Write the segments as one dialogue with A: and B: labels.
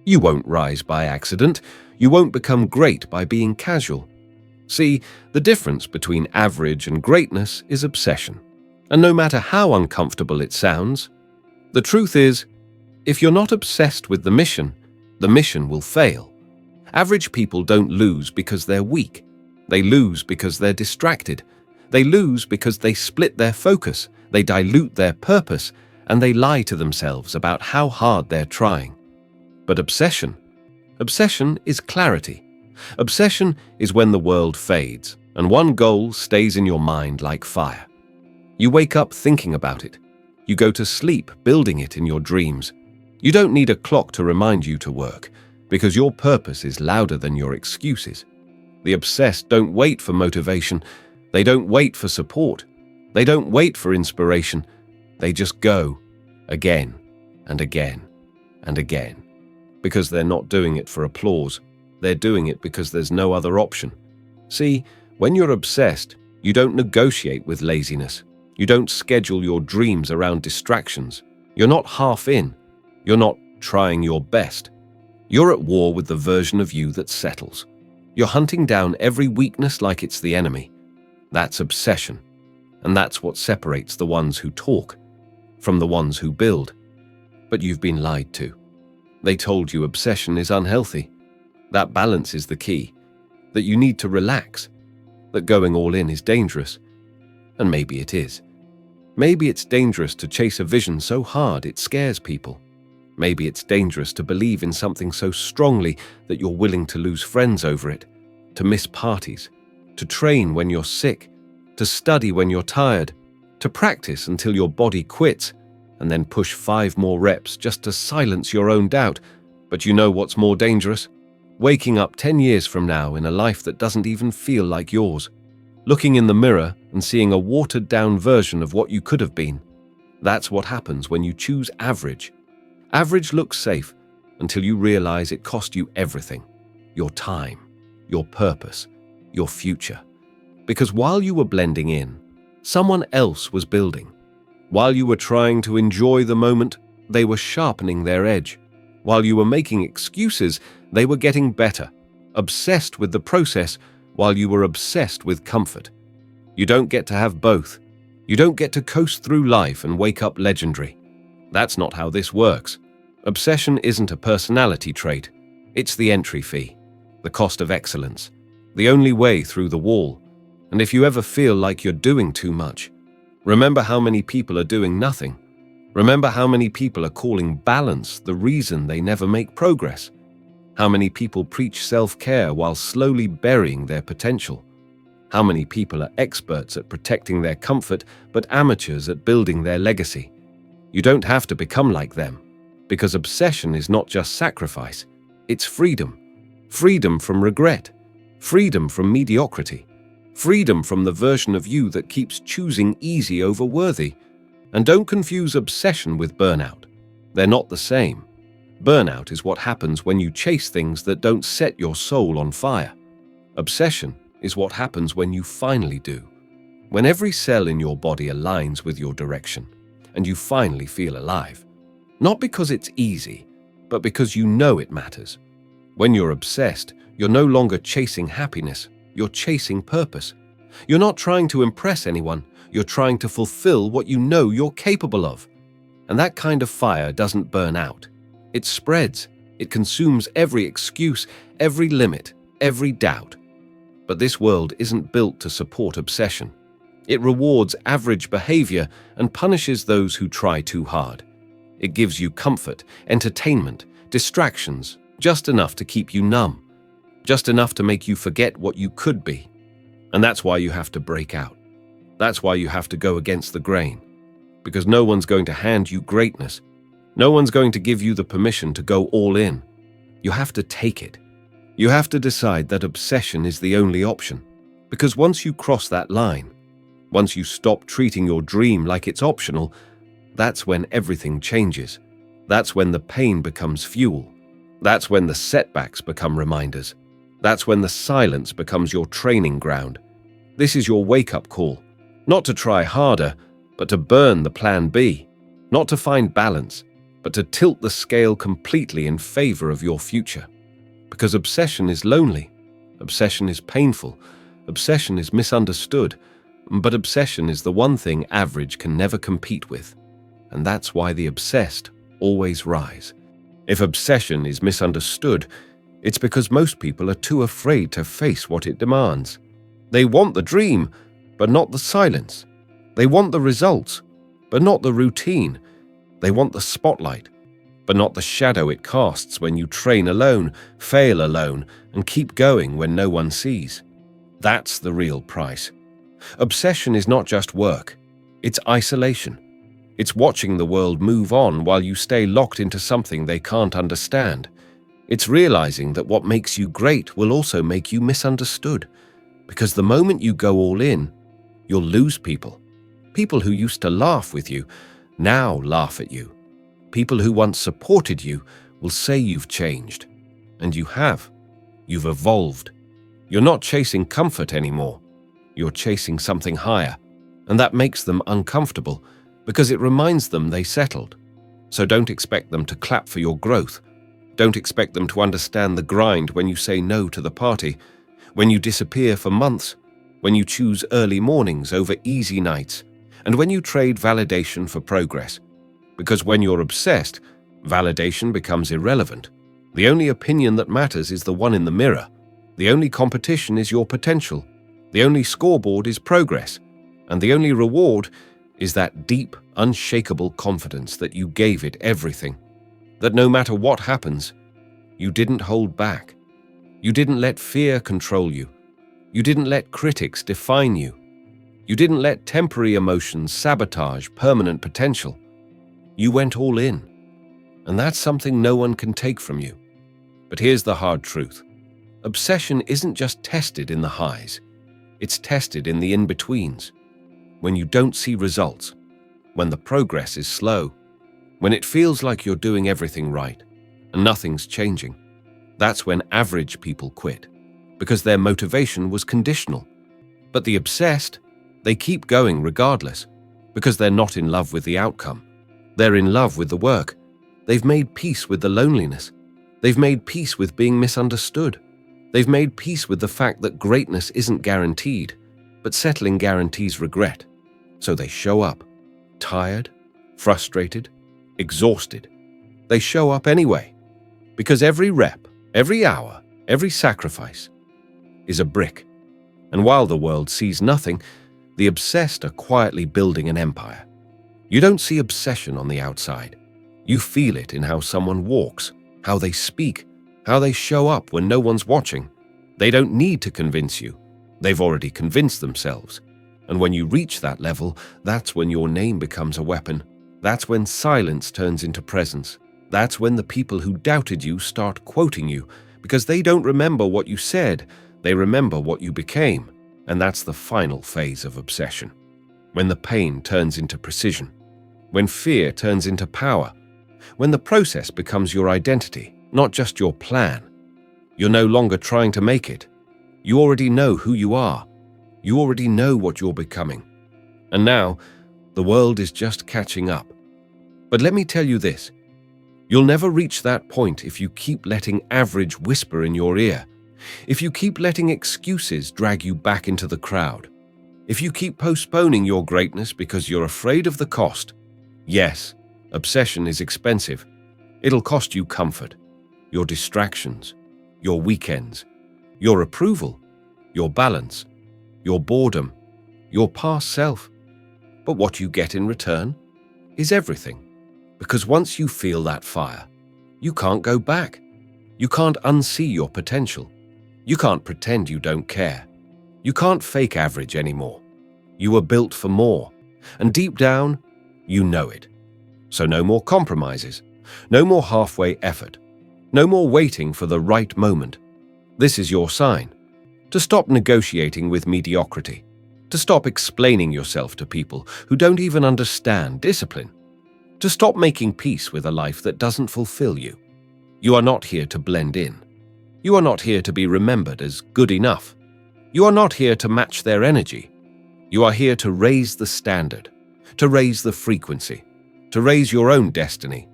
A: You won't rise by accident. You won't become great by being casual. See, the difference between average and greatness is obsession. And no matter how uncomfortable it sounds, the truth is, if you're not obsessed with the mission will fail. Average people don't lose because they're weak. They lose because they're distracted. They lose because they split their focus, they dilute their purpose, and they lie to themselves about how hard they're trying. But obsession is clarity. Obsession is when the world fades and one goal stays in your mind like fire. You wake up thinking about it. You go to sleep building it in your dreams. You don't need a clock to remind you to work, because your purpose is louder than your excuses. The obsessed don't wait for motivation. They don't wait for support. They don't wait for inspiration. They just go again and again and again. Because they're not doing it for applause. They're doing it because there's no other option. See, when you're obsessed, you don't negotiate with laziness. You don't schedule your dreams around distractions. You're not half in. You're not trying your best. You're at war with the version of you that settles. You're hunting down every weakness like it's the enemy. That's obsession. And that's what separates the ones who talk from the ones who build. But you've been lied to. They told you obsession is unhealthy. That balance is the key. That you need to relax. That going all in is dangerous. And maybe it is. Maybe it's dangerous to chase a vision so hard it scares people. Maybe it's dangerous to believe in something so strongly that you're willing to lose friends over it, to miss parties, to train when you're sick, to study when you're tired, to practice until your body quits, and then push 5 more reps just to silence your own doubt. But you know what's more dangerous? Waking up 10 years from now in a life that doesn't even feel like yours. Looking in the mirror and seeing a watered-down version of what you could have been. That's what happens when you choose average. Average looks safe until you realize it cost you everything. Your time, your purpose, your future. Because while you were blending in, someone else was building. While you were trying to enjoy the moment, they were sharpening their edge. While you were making excuses, they were getting better, obsessed with the process while you were obsessed with comfort. You don't get to have both. You don't get to coast through life and wake up legendary. That's not how this works. Obsession isn't a personality trait. It's the entry fee, the cost of excellence, the only way through the wall. And if you ever feel like you're doing too much, remember how many people are doing nothing. Remember how many people are calling balance the reason they never make progress. How many people preach self-care while slowly burying their potential. How many people are experts at protecting their comfort but amateurs at building their legacy. You don't have to become like them, because obsession is not just sacrifice, it's freedom. Freedom from regret. Freedom from mediocrity. Freedom from the version of you that keeps choosing easy over worthy. And don't confuse obsession with burnout. They're not the same. Burnout is what happens when you chase things that don't set your soul on fire. Obsession is what happens when you finally do. When every cell in your body aligns with your direction, and you finally feel alive. Not because it's easy, but because you know it matters. When you're obsessed, you're no longer chasing happiness, you're chasing purpose. You're not trying to impress anyone, you're trying to fulfill what you know you're capable of. And that kind of fire doesn't burn out. It spreads. It consumes every excuse, every limit, every doubt. But this world isn't built to support obsession. It rewards average behavior and punishes those who try too hard. It gives you comfort, entertainment, distractions, just enough to keep you numb, just enough to make you forget what you could be. And that's why you have to break out. That's why you have to go against the grain. Because no one's going to hand you greatness. No one's going to give you the permission to go all in. You have to take it. You have to decide that obsession is the only option. Because once you cross that line, once you stop treating your dream like it's optional, that's when everything changes. That's when the pain becomes fuel. That's when the setbacks become reminders. That's when the silence becomes your training ground. This is your wake-up call. Not to try harder, but to burn the plan B. Not to find balance, but to tilt the scale completely in favor of your future. Because obsession is lonely, obsession is painful, obsession is misunderstood, but obsession is the one thing average can never compete with. And that's why the obsessed always rise. If obsession is misunderstood, it's because most people are too afraid to face what it demands. They want the dream, but not the silence. They want the results, but not the routine. They want the spotlight, but not the shadow it casts when you train alone, fail alone, and keep going when no one sees. That's the real price. Obsession is not just work, it's isolation. It's watching the world move on while you stay locked into something they can't understand. It's realizing that what makes you great will also make you misunderstood. Because the moment you go all in, you'll lose people. People who used to laugh with you now laugh at you. People who once supported you will say you've changed. And you have. You've evolved. You're not chasing comfort anymore. You're chasing something higher. And that makes them uncomfortable because it reminds them they settled. So don't expect them to clap for your growth. Don't expect them to understand the grind when you say no to the party, when you disappear for months, when you choose early mornings over easy nights, and when you trade validation for progress. Because when you're obsessed, validation becomes irrelevant. The only opinion that matters is the one in the mirror. The only competition is your potential. The only scoreboard is progress. And the only reward is that deep, unshakable confidence that you gave it everything. That no matter what happens, you didn't hold back. You didn't let fear control you. You didn't let critics define you. You didn't let temporary emotions sabotage permanent potential. You went all in. And that's something no one can take from you. But here's the hard truth. Obsession isn't just tested in the highs. It's tested in the in-betweens. When you don't see results. When the progress is slow. When it feels like you're doing everything right and nothing's changing. That's when average people quit. Because their motivation was conditional. But the obsessed, they keep going regardless. Because they're not in love with the outcome. They're in love with the work. They've made peace with the loneliness. They've made peace with being misunderstood. They've made peace with the fact that greatness isn't guaranteed, but settling guarantees regret. So they show up, tired, frustrated, exhausted. They show up anyway, because every rep, every hour, every sacrifice is a brick. And while the world sees nothing, the obsessed are quietly building an empire. You don't see obsession on the outside. You feel it in how someone walks, how they speak, how they show up when no one's watching. They don't need to convince you. They've already convinced themselves. And when you reach that level, that's when your name becomes a weapon. That's when silence turns into presence. That's when the people who doubted you start quoting you, because they don't remember what you said, they remember what you became. And that's the final phase of obsession. When the pain turns into precision. When fear turns into power. When the process becomes your identity, not just your plan. You're no longer trying to make it. You already know who you are. You already know what you're becoming. And now, the world is just catching up. But let me tell you this. You'll never reach that point if you keep letting average whisper in your ear. If you keep letting excuses drag you back into the crowd. If you keep postponing your greatness because you're afraid of the cost. Yes, obsession is expensive. It'll cost you comfort, your distractions, your weekends, your approval, your balance, your boredom, your past self. But what you get in return is everything. Because once you feel that fire, you can't go back. You can't unsee your potential. You can't pretend you don't care. You can't fake average anymore. You were built for more, and deep down, you know it. So no more compromises, no more halfway effort, no more waiting for the right moment. This is your sign. To stop negotiating with mediocrity. To stop explaining yourself to people who don't even understand discipline. To stop making peace with a life that doesn't fulfill you. You are not here to blend in. You are not here to be remembered as good enough. You are not here to match their energy. You are here to raise the standard, to raise the frequency, to raise your own destiny.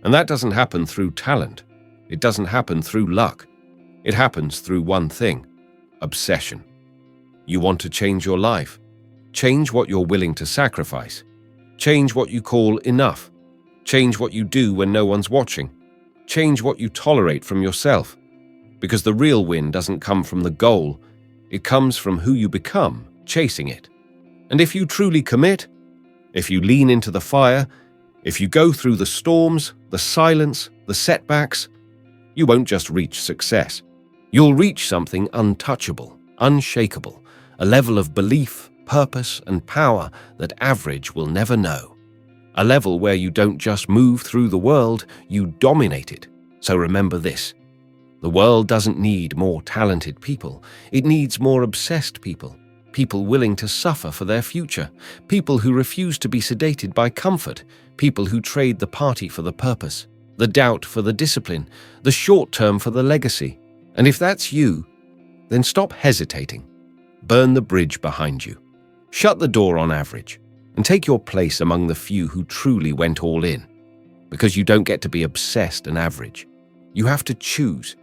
A: And that doesn't happen through talent. It doesn't happen through luck. It happens through one thing: obsession. You want to change your life. Change what you're willing to sacrifice. Change what you call enough. Change what you do when no one's watching. Change what you tolerate from yourself. Because the real win doesn't come from the goal, it comes from who you become chasing it. And if you truly commit, if you lean into the fire, if you go through the storms, the silence, the setbacks, you won't just reach success. You'll reach something untouchable, unshakable, a level of belief, purpose, and power that average will never know. A level where you don't just move through the world, you dominate it. So remember this: the world doesn't need more talented people. It needs more obsessed people. People willing to suffer for their future. People who refuse to be sedated by comfort. People who trade the party for the purpose, the doubt for the discipline, the short term for the legacy. And if that's you, then stop hesitating. Burn the bridge behind you. Shut the door on average and take your place among the few who truly went all in. Because you don't get to be obsessed and average. You have to choose.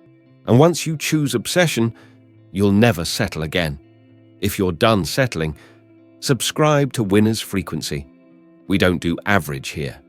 A: And once you choose obsession, you'll never settle again. If you're done settling, subscribe to Winner's Frequency. We don't do average here.